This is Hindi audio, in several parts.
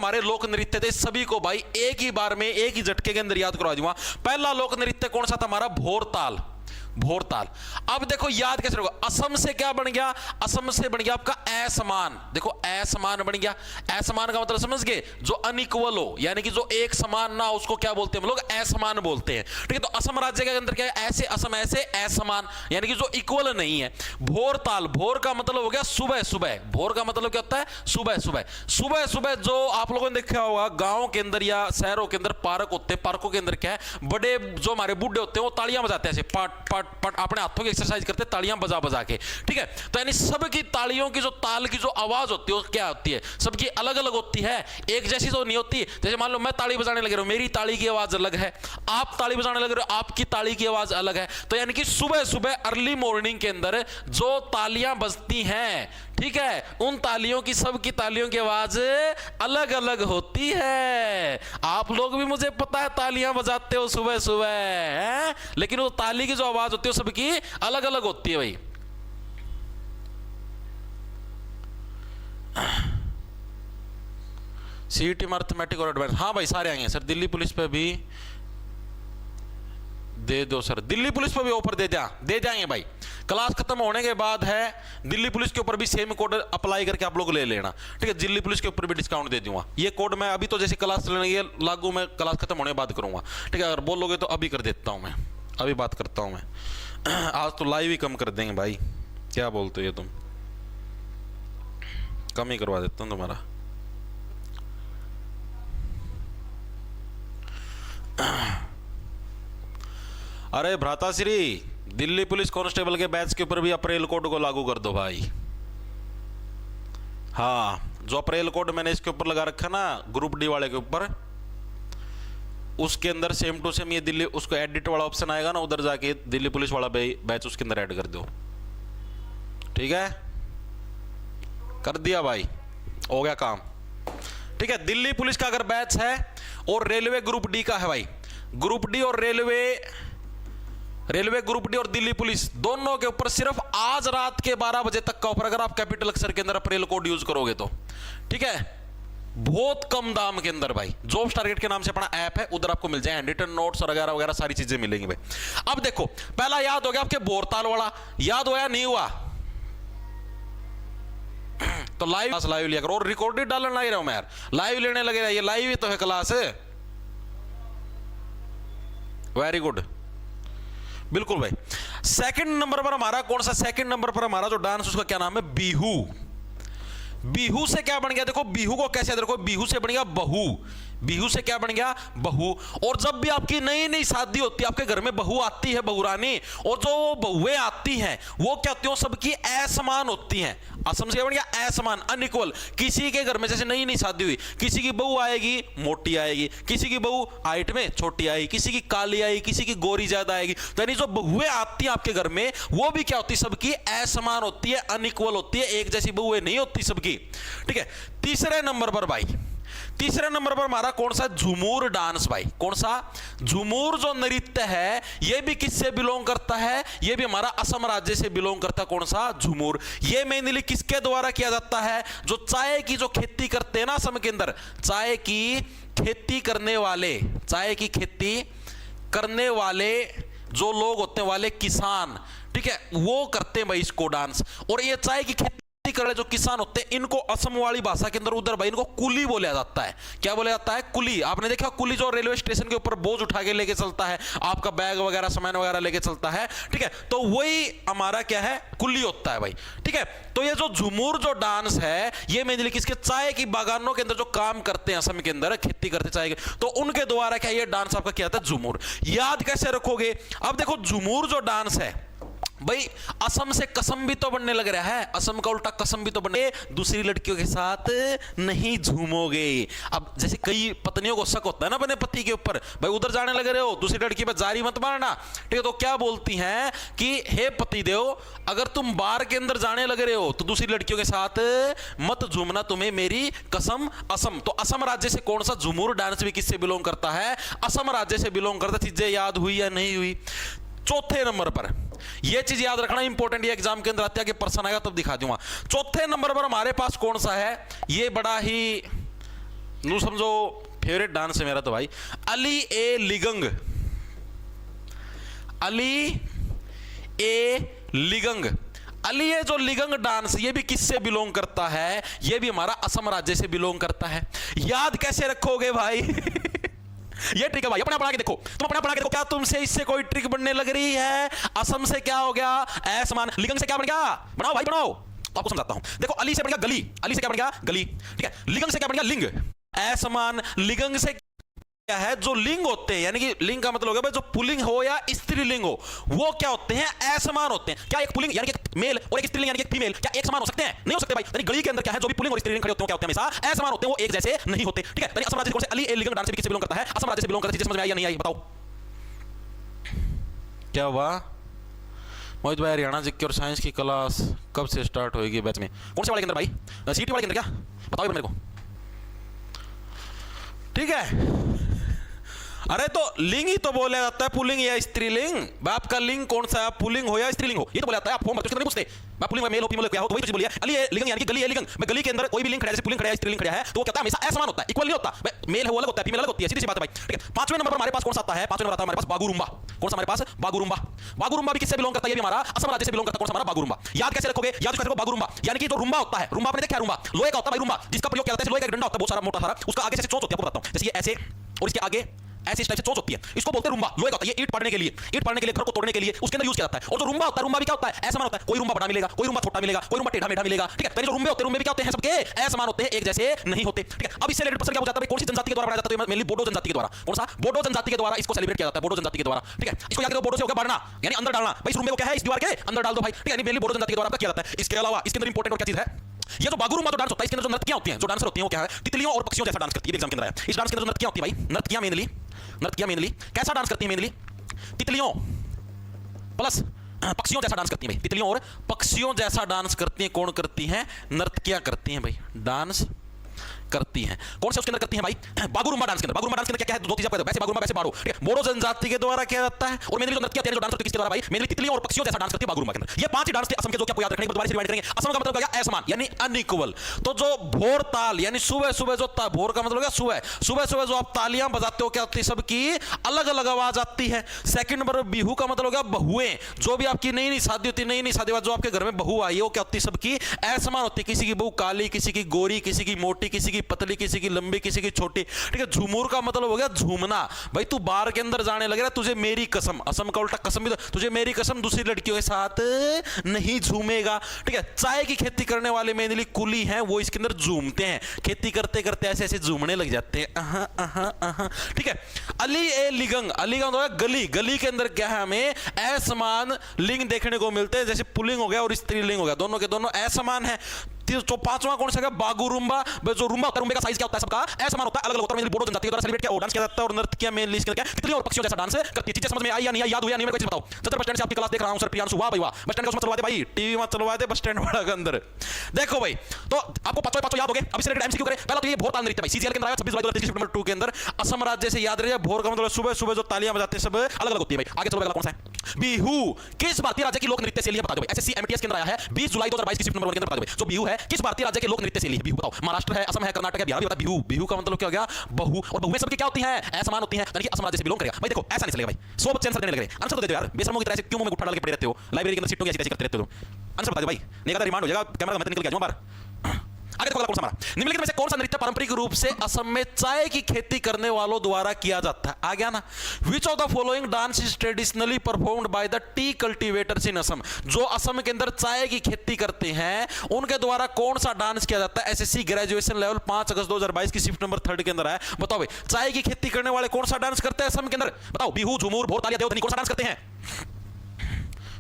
हमारे लोक नृत्य थे सभी को भाई एक ही बार में एक ही झटके के अंदर याद करवा दूंगा। पहला लोक नृत्य कौन सा था हमारा? भोरताल। भोरताल। अब देखो याद कैसे होगा? असम से क्या बन गया? असम से बन गया आपका असमान। देखो असमान बन गया। असमान का मतलब समझ गए? जो अनइक्वल हो, यानी कि जो एक समान ना, उसको क्या बोलते हैं हम लोग? असमान बोलते हैं। ठीक है, तो असम राज्य के अंदर क्या है? ऐसे असम, ऐसे असमान, यानी कि जो इक्वल नहीं है। भोरताल, भोर का मतलब हो गया सुबह सुबह। भोर का मतलब क्या होता है? सुबह सुबह। सुबह सुबह जो आप लोगों ने देखा होगा गांव के अंदर या शहरों के अंदर पार्क होते हैं, पार्कों के अंदर क्या है? बड़े जो हमारे बूढ़े होते हैं वो तालियां बजाते हैं, ऐसे पट पट पट, अपने हाथों की एक्सरसाइज करते हैं तालियां बजा बजा के। ठीक है, तो यानी सबकी तालियों की जो ताल की जो आवाज होती है वो क्या होती है? सबकी अलग अलग होती है, एक जैसी तो नहीं होती। जैसे मान लो मैं ताली बजाने लग रहा हूं, मेरी ताली की आवाज अलग है, आप ताली बजाने लग रहे हो, आपकी ताली की आवाज अलग है। तो यानी कि सुबह सुबह अर्ली मॉर्निंग के अंदर जो तालियां बजती हैं, ठीक है, उन तालियों की, सबकी तालियों की आवाज अलग अलग होती है। आप लोग भी, मुझे पता है, तालियां बजाते हो सुबह सुबह है? लेकिन वो ताली की जो आवाज होती है सबकी अलग अलग होती है भाई। सीईटी में अर्थमेटिक और एडवांस, हाँ भाई सारे आएंगे सर। दिल्ली पुलिस पे भी दे दो सर, दिल्ली पुलिस पे भी ऑफर दे जाएंगे भाई। क्लास खत्म होने के बाद है, दिल्ली पुलिस के ऊपर भी सेम कोड अप्लाई करके आप लोग ले लेना। ठीक है, दिल्ली पुलिस के ऊपर भी डिस्काउंट दे दूंगा। ये कोड मैं अभी तो जैसे क्लास चलने ये लागू मैं क्लास खत्म होने के बाद करूंगा। ठीक है, अगर बोलोगे तो अभी कर देता हूं मैं, अभी बात करता हूं मैं। आज तो लाइव ही कम कर देंगे भाई, क्या बोलते हो ये तुम? कम ही करवा देता हूं तुम्हारा। अरे भ्राताश्री, दिल्ली पुलिस कांस्टेबल के बैच के ऊपर भी अप्रैल कोड को लागू कर दो भाई। हाँ, जो अप्रैल कोड मैंने इसके ऊपर लगा रखा ना, ग्रुप डी वाले के ऊपर, उसके अंदर सेम टू सेम ये दिल्ली, उसको एडिट वाला ऑप्शन आएगा ना, उधर जाके दिल्ली पुलिस वाला बैच उसके अंदर ऐड कर दो। ठीक है, कर दिया भाई, हो गया काम। ठीक है, दिल्ली पुलिस का अगर बैच है और रेलवे ग्रुप डी का है भाई, ग्रुप डी और रेलवे ग्रुप डी और दिल्ली पुलिस दोनों के ऊपर सिर्फ आज रात के 12 बजे तक का ऑफर, अगर आप कैपिटल अक्षर के अंदर अप्रैल कोड यूज करोगे तो। ठीक है, बहुत कम दाम के अंदर भाई। जॉब्स टारगेट के नाम से अपना ऐप है, उधर आपको मिल जाए हैंड नोट्स वगैरह वगैरह सारी चीजें मिलेंगी भाई। अब देखो, पहला याद हो गया आपके भोरताल वाला, याद हुआ नहीं हुआ? तो लाइव लिया करो, और रिकॉर्डेड डालना नहीं रहा हूं मैं यार, लाइव लेने लगे, ये लाइव ही तो है क्लास। वेरी गुड, बिल्कुल भाई। सेकंड नंबर पर हमारा कौन सा? सेकंड नंबर पर हमारा जो डांस, उसका क्या नाम है? बिहू। बिहू से क्या बन गया? देखो बिहू को कैसे, देखो बिहू से बन गया बहू। बिहू से क्या बन गया? बहू। और जब भी आपकी नई नई शादी होती है, आपके घर में बहू आती है, बहुरानी, और जो बहुएं आती हैं वो क्या होती है? सबकी असमान होती हैं। असम से क्या बन गया? असमान, अनइक्वल। किसी के घर में जैसे नई नई शादी हुई, किसी की बहू आएगी मोटी आएगी, किसी की बहू हाइट में छोटी आएगी, किसी की काली आएगी, किसी की गोरी ज्यादा आएगी। तो यानी जो बहुएं आती हैं आपके घर में, वो भी क्या होती है? सबकी असमान होती है, अनइक्वल होती है, एक जैसी बहुएं नहीं होती सबकी। ठीक है, तीसरे नंबर पर भाई, तीसरे नंबर पर हमारा कौन सा? झूमर डांस भाई। कौन सा? झूमर जो नृत्य है, यह भी किससे बिलोंग करता है? यह भी हमारा असम राज्य से बिलोंग करता है। कौन सा? झूमर। यह मेनली किसके द्वारा किया जाता है? जो चाय की जो खेती करते हैं ना असम के अंदर, चाय की खेती करने वाले, चाय की खेती करने वाले जो लोग होते हैं, वाले किसान, ठीक है, वो करते हैं भाई इसको डांस। और ये चाय की खेती कर जो किसान होते हैं, इनको असम वाली भाषा के अंदर उधर भाई इनको कुली बोला जाता है। क्या बोला जाता है? कुली। आपने देखा कुली जो रेलवे स्टेशन के ऊपर बोझ उठा के लेके चलता है, आपका बैग वगैरह सामान वगैरह लेके चलता है। ठीक है, तो वही हमारा क्या है? कुली होता है भाई। ठीक है, तो ये जो झूमर जो डांस है, ये मेनली किसके? चाय की बागानों के अंदर जो काम करते हैं असम के अंदर, खेती करते चाय के, तो उनके द्वारा क्या ये डांस आपका क्या था? झूमर। याद कैसे रखोगे? अब देखो झूमर जो डांस है भाई, असम से कसम भी तो बनने लग रहा है, असम का उल्टा कसम भी तो बनने, दूसरी लड़कियों के साथ नहीं झूमोगे। अब जैसे कई पत्नियों को शक होता है ना अपने पति के ऊपर, भाई उधर जाने लगे रहे हो, दूसरी लड़की पर जारी मत मारना। ठीक है, तो क्या बोलती हैं कि हे पति देव, अगर तुम बार के अंदर जाने लगे रहे हो तो दूसरी लड़कियों के साथ मत झूमना, तुम्हें मेरी कसम। असम, तो असम राज्य से कौन सा झूमर डांस भी किससे बिलोंग करता है? असम राज्य से बिलोंग करता। चीजें याद हुई या नहीं हुई? चौथे नंबर पर यह चीज याद रखना इंपॉर्टेंट, ये एग्जाम के अंदर आती है कि पर्सन आएगा तब दिखा दूंगा। चौथे नंबर पर हमारे पास कौन सा है? ये बड़ा ही नू समझो फेवरेट डांस है मेरा तो भाई। अली ए लिगंग, अली ए लिगंग। अली ए जो लिगंग डांस, ये भी किससे बिलोंग करता है? ये भी हमारा असम राज्य से बिलोंग करता है। याद कैसे रखोगे भाई? ये ट्रिक है भाई, अपना बना के देखो, तुम अपना बना के देखो। क्या तुमसे इससे कोई ट्रिक बनने लग रही है? असम से क्या हो गया? असमान। लिगंग से क्या बन गया? बनाओ भाई बनाओ, तो आपको समझाता हूं। देखो, अली से बन गया गली, अली से क्या बन गया? गली, ठीक है। लिगंग से क्या बन गया? लिंग। असमान। लिगंग से क्या है? जो लिंग होते हैं, यानी कि लिंग का मतलब हो गया भाई जो पुल्लिंग हो या स्त्रीलिंग हो, वो क्या होते हैं? असमान होते हैं। क्या एक पुल्लिंग यानी कि एक मेल और एक स्त्रीलिंग यानी कि एक फीमेल क्या एक समान हो सकते हैं? नहीं हो सकते भाई। यानी गली के अंदर क्या है, जो भी पुल्लिंग और स्त्रीलिंग खड़े होते हैं क्या होते हैं? हमेशा असमान होते हैं, वो एक जैसे नहीं होते, ठीक है। यानी असम राज्य कौन से? अली ए लिगंग डांस से किससे बिलोंग करता है? असम राज्य से बिलोंग करता है। समझ में आई या नहीं आई बताओ? क्या हुआ मोहित भाई? हरियाणा जीके और साइंस की क्लास कब से स्टार्ट होगी बैच में? कौन से वाले के अंदर भाई? सीटी वाले के अंदर? क्या बताओ मेरे को, ठीक है। अरे तो लिंग ही तो बोला जाता है, पुल्लिंग या स्त्रीलिंग। बाप का लिंग कौन सा है? पुल्लिंग हो या स्त्रीलिंग हो, ये तो बोला जाता है। आप फॉर्म भरते हो नहीं पूछते बाप पुल्लिंग मेल हो फीमेल क्या हो, तो वही चीज बोलिए। अली ए लिंग यानी कि गली ए लिंग। मैं गली के अंदर कोई भी लिंग खड़ा है, जैसे पुल्लिंग खड़ा है, स्त्रीलिंग खड़ा है, तो वो क्या होता है? हमेशा असमान होता है, इक्वल नहीं होता। मेल है वो अलग होता है, फीमेल अलग होती है, सीधी सी बात है भाई, ठीक है। पांचवें नंबर पर हमारे पास कौन सा आता है? पांचवें नंबर आता है हमारे पास बागुरुम्बा। कौन सा हमारे पास? बागुरुम्बा। बागुरुम्बा भी किससे बिलोंग करता है? ये भी हमारा असम राज्य से बिलोंग करता है। कौन सा? हमारा बागुरुम्बा। याद कैसे रखोगे? याद कैसे रखोगे? बागुरुम्बा यानी कि जो रुम्बा होता है, रुम्बा आपने देखा है? रुम्बा लोहे का होता है भाई, रुम्बा जिसका प्रयोग किया जाता है। लोहे का एक डंडा होता है बहुत सारा मोटा सारा, उसका आगे से चोंच होती है, आपको बताता हूं। जैसे ये ऐसे और इसके आगे ऐसे इस टाइप से चोंच होती है, इसको बोलते हैं रुम्बा। लोहे का होता है, ये ईंट पाड़ने के लिए, ईंट पाड़ने के लिए, घर को तोड़ने के लिए उसके अंदर यूज किया जाता है। और जो रुम्बा होता है, रुम्बा भी क्या होता है? असमान होता है। कोई रुम्बा बड़ा मिलेगा, कोई रुम्बा छोटा मिलेगा, कोई रुम्बा टेढ़ा मेढ़ा मिलेगा, ठीक है। पहले जो रुम्बे होते हैं, रुम्बे भी क्या होते हैं? सबके असमान होते हैं, एक जैसे नहीं होते, ठीक है। अब इससे रिलेटेड प्रश्न क्या हो जाता है? कौन सी जनजाति के द्वारा बनाया जाता है? मेनली बोडो जनजाति के द्वारा। कौन सा? बोडो जनजाति के द्वारा इसको सेलिब्रेट किया जाता है, बोडो जनजाति के द्वारा, ठीक है। इसको याद रखो, बोडो से होकर बढ़ना यानी अंदर डालना भाई। इस रुम्बे को क्या है? इस दीवार के अंदर डाल दो भाई, ठीक है। यानी मेनली बोडो जनजाति के द्वारा किया जाता है। इसके अलावा इसके अंदर इंपॉर्टेंट और क्या चीज है? ये जो बागुरुम्बा जो डांस होता है, इसके अंदर जो नर्तकियां होती हैं, जो डांसर होती हैं, वो क्या है? तितलियों और पक्षियों जैसा डांस करती है। एग्जाम के अंदर आया, इस डांस के अंदर जो नर्तकियां होती है भाई, नर्तकियां मेनली कैसा डांस करती है? मेनली तितलियों प्लस पक्षियों जैसा डांस करती है भाई। तितलियों और पक्षियों जैसा डांस करती हैं। कौन करती हैं? नर्तकियां करती हैं भाई, डांस करती हैं। कौन से उसके अंदर करती हैं भाई? बागुरुम्बा डांस के अंदर। बागुरुम्बा डांस के अंदर क्या है? दो चीजें, वैसे बागुरुम्बा वैसे बाड़ो, ठीक है। बोडो जनजाति के द्वारा किया जाता है। और मेनली जो नृत्य जो डांस करती है किसके द्वारा भाई? मेनली तितलियों और पक्षियों जैसा डांस करती है बागुरुम्बा के अंदर। ये पांच ही डांस थे असम के, जो क्या याद रखने दोबारा से रिवाइंड करेंगे। असम का मतलब क्या? असमान यानी अनइक्वल। तो जो भोर ताल यानी सुबह सुबह जो भोर का मतलब क्या? सुबह सुबह सुबह जो आप तालियां बजाते हो, क्या होती है? सबकी अलग अलग आवाज आती है। सेकंड नंबर बिहू का मतलब हो गया बहुएं। जो भी आपकी नई नई शादी होती है, नई नई शादी बाद जो आपके घर में बहू आई है, वो क्या होती है? सबकी असमान होती है। किसी की बहू काली, किसी की गोरी, किसी की मोटी, किसी की पतली, किसी की लंबी, किसी की छोटी, ठीक है। झूमूर का मतलब हो गया झूमना भाई। तू बार के अंदर जाने लग रहा है, तुझे मेरी कसम, असम का उल्टा कसम भी तो, तुझे मेरी कसम दूसरी लड़कियों के साथ नहीं झूमेगा, ठीक है। चाय की खेती करने वाले मेनली कुली हैं, वो इसके अंदर झूमते हैं। खेती करते करते ऐसे ऐसे झूमने लग जाते हैं, ठीक है। अली ए लिगंग, अली का मतलब गली, गली के अंदर क्या है? हमें असमान लिंग देखने को मिलते हैं। जैसे पुल्लिंग हो गया और स्त्रीलिंग हो गया, दोनों के दोनों असमान है। तो पांचवा कौन सा है? बागुरुम्बा। जो रुम्बा होता है, रुम्बे का साइज क्या होता है? सबका असमान होता है, अलग अलग होता है। बोडो जनजाति के द्वारा सेलिब्रेट किया डांस किया जाता है। और नृत्य मेनली इसके क्या? तितलियों और पक्षियों जैसा डांस करती है। चीजें समझ में आई या नहीं? याद हुई या नहीं? कोई चीज बताओ। चतर बस स्टैंड से आपकी क्लास देख रहा हूं सर प्रियांशु, वाह भाई वाह। बस स्टैंड का उसमें चलवा दे भाई, टीवी में चलवा दे, बस स्टैंड वाला के अंदर देखो भाई। तो आपको पांचों याद हो गए। अब इससे रिलेटेड एमसीक्यू करें। पहला तो ये भोर ताल नृत्य भाई, सीजीएल के अंदर आया 26 जुलाई 2023 नंबर 2 के अंदर। असम राज्य से याद रहे, भोर का मतलब सुबह सुबह जो तालियां बजाते हैं सब अलग अलग होती है भाई। आगे चलो, अगला कौन सा है? बिहू किस भारतीय राज्य की लोक नृत्य शैली है? बता दो भाई। एसएससी एमटीएस के अंदर आया है 20 जुलाई 2022 की शिफ्ट नंबर 1 के अंदर। बता दो भाई, जो बिहू है किस भारतीय राज्य के लोक नृत्य शैली है? बिहू बताओ। महाराष्ट्र है, असम है, कर्नाटक है, बिहार भी बता। बिहू, बिहू का मतलब क्या हो गया? बहु। और बहुएं सबकी क्या होती हैं? असमान होती हैं, यानी कि असम राज्य से बिलोंग करेगा भाई। देखो ऐसा नहीं चलेगा भाई, 100 आंसर देने लग रहे हैं। आंसर तो दे दो यार, बेशर्मों की तरह से क्यों मुंह में गुठा डाल के पड़े रहते हो? लाइब्रेरी के अंदर सीटों की ऐसी तैसी करते रहते हो। आंसर बता दो भाई, नहीं का रिमांड हो जाएगा, कैमरा मैं निकल गया बार। आगे देखो कौन सा हमारा निम्नलिखित में से कौन सा नृत्य पारंपरिक रूप से असम में चाय की खेती करने वालों द्वारा किया जाता है? आ गया ना। Which of the following dance is traditionally performed by the tea cultivators in Assam? जो असम के अंदर चाय की खेती करते हैं, उनके द्वारा कौन सा डांस किया जाता है? एसएससी ग्रेजुएशन लेवल 5 अगस्त 2022 की शिफ्ट नंबर 3 के अंदर है। बताओ भाई, चाय की खेती करने वाले कौन सा डांस करते हैं असम के अंदर? बताओ। बिहू, झूमूर, भोर तालिया, देवधनी, कौन सा डांस करते हैं?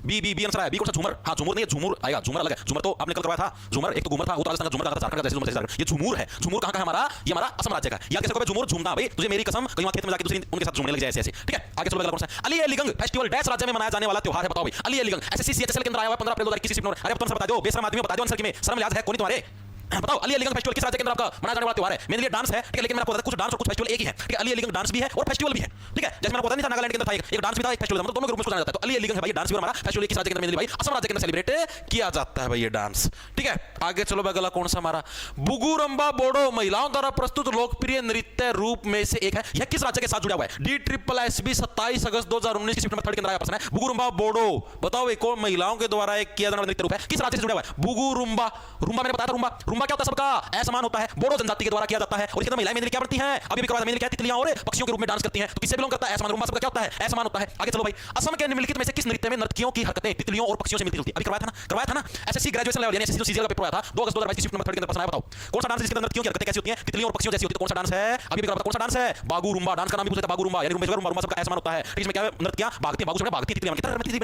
बी आंसर है। बी कौन सा? झूमर। हाँ झूमर नहीं है, झूमर आएगा। झूमर अलग है, झूमर तो आपने कल करवाया था। झूमर एक तो घूमर था, वो तो राजस्थान का झूमर था, झारखंड का जैसे झूमर। ये झूमर है। झूमर कहां का है हमारा? ये हमारा असम राज्य का। याद कैसे कहोगे? झूमर झूमना भाई, तुझे मेरी कसम, कहीं खेत में जाके दूसरी उनके साथ झूमने लग जाए ऐसे ऐसे, ठीक है। आगे चलो, अगला कौन सा है? अली ए लिगंग फेस्टिवल डैश राज्य में मनाया जाने वाला त्योहार है? बताओ भाई। अली ए लिगंग एसएससी सीएचएसएल के अंदर आया हुआ 15 अप्रैल 2021 शिफ्ट नंबर। अरे तुम सब बता दो, बेशरम आदमी बता दो आंसर की में शर्म लिहाज है कोई तुम्हारे? बताओ अली अलीगंज फेस्टिवल किस राज्य के अंदर आपका मनाया जाने वाला त्योहार है? मेरे लिए डांस है, ठीक है, लेकिन मैंने आपको बताया कुछ डांस और कुछ फेस्टिवल एक ही है, ठीक है। अली अलीगंज डांस भी है और फेस्टिवल भी है, ठीक है। जैसे मैंने आपको बताया नहीं था नागालैंड के अंदर था एक डांस भी था, एक फेस्टिवल था, मतलब दोनों ग्रुप में उसको जाना जाता है। तो अली अलीगंज भाई डांस भी और हमारा फेस्टिवल किस राज्य के अंदर? मेरे लिए भाई असम राज्य के अंदर सेलिब्रेट किया जाता है भाई ये डांस, ठीक है। आगे चलो भाई, अगला कौन सा हमारा? बुगुरंबा बोडो महिलाओं द्वारा प्रस्तुत लोकप्रिय नृत्य रूप में से एक है। यह किस राज्य के साथ जुड़ा हुआ है? DSSB 27 अगस्त 2019 की शिफ्ट नंबर 3 के अंदर आया प्रश्न है। बुगुरुंबा बोडो, बताओ एक और महिलाओं के द्वारा एक किया जाने वाला नृत्य रूप है, किस राज्य से जुड़ा हुआ है? बुगुरुंबा, रुंबा मैंने बताया था, रुंबा रुंबा क्या होता है? सबका असमान होता है, बोडो जनजाति के द्वारा किया जाता है। और इसके अंदर महिलाएं मेनली क्या करती हैं? अभी भी करवा मेनली क्या, तितलियां और पक्षियों के रूप में डांस करती हैं। तो किससे बिलोंग करता है? असमान। रुंबा सबका क्या होता है? असमान होता है। आगे चलो भाई, असम के निम्नलिखित में से किस नृत्य में नर्तकियों की हरकतें तितलियों और पक्षियों से मिलती जुलती? अभी करवाया था ना SSC ग्रेजुएशन लेवल यानी SSC जो सीजीएल का पेपर आया था 2 अगस्त 2022 की शिफ्ट नंबर 3 के अंदर प्रश्न आया। बताओ कौन सा डांस जिसके अंदर नर्तकियों की हरकतें कैसी होती हैं? तितलियों और पक्षियों जैसी होती है। कौन सा डांस है? अभी भी कौन सा डांस है? बागू रुंबा। डांस का नाम भी पूछा था, बागू रुंबा यानी रुंबा रुंबा सबका असमान होता है। इसमें क्या है? नर्तकियां भागती हैं, बागू छोड़े भागती हैं, तितलियां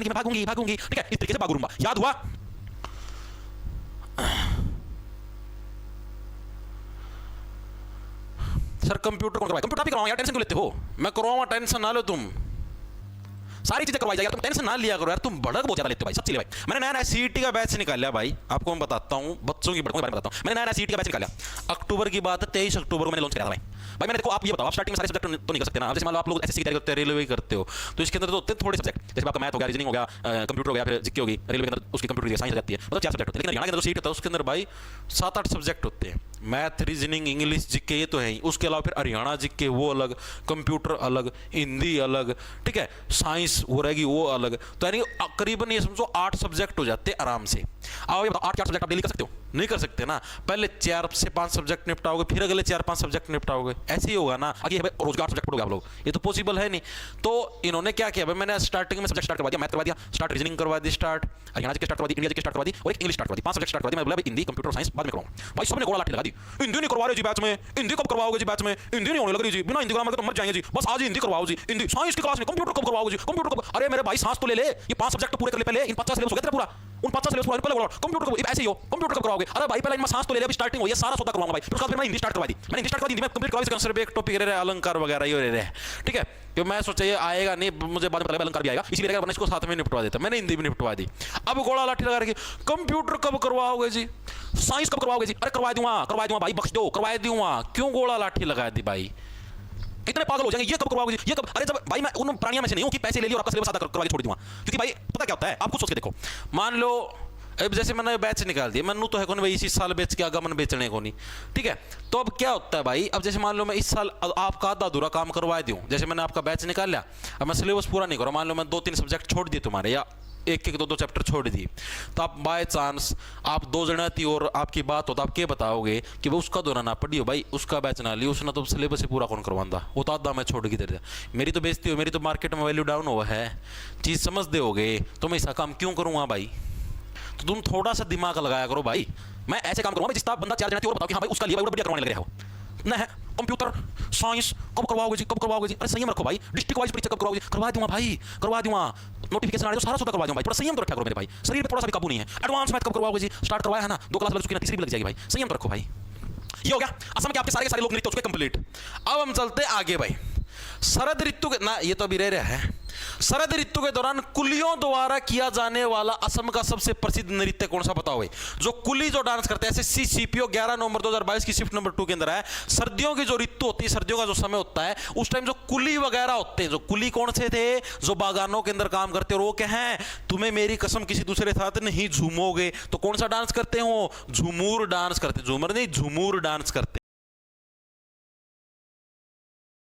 मैं भागूंगी भागूंगी, ठीक है। इस तरीके से बागू रुंबा याद हुआ। सर कंप्यूटर कौन करवाए? कंप्यूटर भी करवाओ यार, टेंशन क्यों लेते हो? मैं करवाऊंगा, टेंशन ना लो तुम, सारी चीजें करवाई जाएगी यार, तुम टेंशन ना लिया करो यार, तुम भड़क बहुत ज्यादा लेते हो भाई। सबसे भाई मैंने नया सीईटी का बैच निकाला भाई, आपको मैं बताता हूं, बच्चों की भड़कों के बारे में बताता हूं। मैंने नया सीईटी का बैच निकाला, अक्टूबर की बात है, 23 अक्टूबर को मैंने लॉन्च किया था भाई। भाई मैंने देखो, आप ये बताओ, आप स्टार्टिंग में सारे सब्जेक्ट तो नहीं कर सकते ना। जैसे मान लो आप लोग एसएससी की तैयारी करते हैं, रेलवे करते हो, तो इसके अंदर तो होते हैं थोड़े सब्जेक्ट, जैसे आपका मैथ हो गया, रीजनिंग हो गया, कंप्यूटर हो गया, फिर जीके होगी, रेलवे के अंदर उसकी कंप्यूटर साइंस हो जाती है, मतलब 4 सब्जेक्ट होते हैं। लेकिन हरियाणा के अंदर सीट होता है, उसके अंदर भाई 7-8 सब्जेक्ट होते हैं, मैथ, रीजनिंग, इंग्लिश, जीके, ये तो है ही। उसके अलावा फिर हरियाणा जीके वो अलग, कंप्यूटर अलग, हिंदी अलग, ठीक है, साइंस वो रहेगी वो अलग। तो यानी करीबन ये समझो 8 सब्जेक्ट हो जाते हैं आराम से। आओ ये बताओ, 8 सब्जेक्ट आप डेली कर सकते हो? नहीं कर सकते ना। पहले 4 से 5 सब्जेक्ट निपटाओगे, फिर अगले 4-5 सब्जेक्ट निपटाओगे, ऐसे ही होगा ना। आगे रोजगार सब्जेक्ट पढ़ोगे आप लोग, ये तो पॉसिबल है नहीं। तो इन्होंने क्या किया भाई, मैंने स्टार्टिंग में सब्जेक्ट स्टार्ट करवा दिया, मैथ करवा दिया स्टार्ट, रीजनिंग करवा दी स्टार्ट, हरियाणा के स्टार्ट करवा दी, इंडिया के स्टार्ट करवा दी, और एक इंग्लिश स्टार्ट करवा दी। 5 सब्जेक्ट स्टार्ट करवा दी। मैं बोला भाई हिंदी, कंप्यूटर, साइंस बाद में कराऊं। भाई सबने गोला लाठी लगा दी, हिंदी नहीं करवा रहे जी बैच में, हिंदी कब करवाओगे जी बैच में? हिंदी नहीं होने लग रही जी, बिना हिंदी ग्रामर के तो मर जाएंगे जी, बस आज हिंदी करवाओ जी। हिंदी साइंस की क्लास में कंप्यूटर कब करवाओगे जी? कंप्यूटर कब? अरे मेरे भाई सांस तो ले ले, ये 5 सब्जेक्ट पूरे कर ले पहले, इन 50 सिलेबस हो गया तेरा पूरा, उन 50 सिलेबस पहले बोलो कंप्यूटर कब, ऐसे ही हो कंप्यूटर कब कराओगे? अरे भाई पहले इनमें सांस तो ले ले, अभी स्टार्टिंग हो, ये सारा सौदा करवाऊंगा भाई। फिर उसके बाद फिर मैंने हिंदी स्टार्ट करवा दी, मैंने हिंदी स्टार्ट करवा दी, हिंदी में कंप्लीट करवा दी। सिर्फ एक टॉपिक रहे अलंकार वगैरह ये रहे, ठीक है, कि मैं सोचा ये आएगा नहीं, मुझे बाद में पता लगा अलंकार भी आएगा, इसी वजह से इसको साथ में निपटवा देता। मैंने हिंदी भी निपटवा दी। अब गोला लाठी लगा रखी, कंप्यूटर कब करवाओगे जी? साइंस कब करवाओगे जी? अरे करवा दूंगा भाई, बख्श दो, करवा दूंगा। क्यों गोला लाठी लगा दी भाई? इतने पागल हो जाएंगे, ये कब करवाओगे जी? ये कब? अरे जब भाई मैं उन प्राणियों में से नहीं हूं कि पैसे ले लिए और आपका सिलेबस आधा करवा के छोड़ दूंगा। क्योंकि भाई पता क्या होता है, आप खुद सोच के देखो, मान लो अब जैसे मैंने बैच निकाल दिया, मनु तो है कौन भाई इसी साल बेच के आगमन बेचने को नहीं, ठीक है। तो अब क्या होता है भाई, अब जैसे मान लो मैं इस साल आपका आधा अधूरा काम करवा दूं, जैसे मैंने आपका बैच निकाल लिया, अब मैं सिलेबस पूरा नहीं करूँ, मान लो मैं 2-3 सब्जेक्ट छोड़ दिए तुम्हारे, या 1-2 चैप्टर छोड़ दिए, तो आप बाय चांस आप 2 जने थी और आपकी बात हो तो आप क्या बताओगे कि भाई उसका दोना ना पढ़ियो भाई, उसका बैच ना लियो, उसने तो सिलेबस ही पूरा कौन करवांदा, वो तो आधा मैं छोड़ के दे दिया। मेरी तो बेइज्जती हो, मेरी तो मार्केट में वैल्यू डाउन हुआ है, चीज़ समझ दे होगे, तो मैं ऐसा काम क्यों करूँगा भाई? तो तुम थोड़ा सा दिमाग लगाया करो भाई। मैं ऐसे काम करूँगा जिसका बंदा 4 जने और बताओ कि हाँ भाई उसका लिए बढ़िया करवाने लग रहा हो ना। है कंप्यूटर साइंस कब करवाओगे जी? कब करवाओगे जी? अरे संयम रखो भाई, डिस्ट्रिक्ट वाइज परीक्षा कब करवाओगे? करवा दूंगा भाई, करवा दूंगा, नोटिफिकेशन आ रहा है सारा सुधा करवा दूंगा भाई। थोड़ा संयम तो रखा करो मेरे भाई, शरीर पे थोड़ा सा भी काबू नहीं है। एडवांस मैथ कब करवाओगे जी? स्टार्ट करवाया है ना, 2 क्लास लग चुकी है, तीसरी भी लग जाएगी भाई, संयम तो रखो भाई। ये हो गया असम के आपके सारे लोग नृत्य उसके कंप्लीट। अब हम चलते आगे भाई, शरद ऋतु के ना, ये तो अभी रह रहा है। शरद ऋतु के दौरान कुलियों द्वारा किया जाने वाला असम का सबसे प्रसिद्ध नृत्य कौन सा? बताओ भाई। जो कुली जो डांस करते हैं, एसएससी सीपीओ 11 नवंबर 2022 की शिफ्ट नंबर 2 के अंदर है। सर्दियों की जो ऋतु होती है, सर्दियों का जो समय होता है, उस टाइम जो कुली वगैरह होते हैं, जो कुली कौन से थे? जो बागानों के अंदर काम करते हैं, वो क्या है, तुम्हें मेरी कसम किसी दूसरे साथ नहीं झूमोगे, तो कौन सा डांस करते हो? झूमूर डांस करते, झूमर नहीं झूमूर डांस करते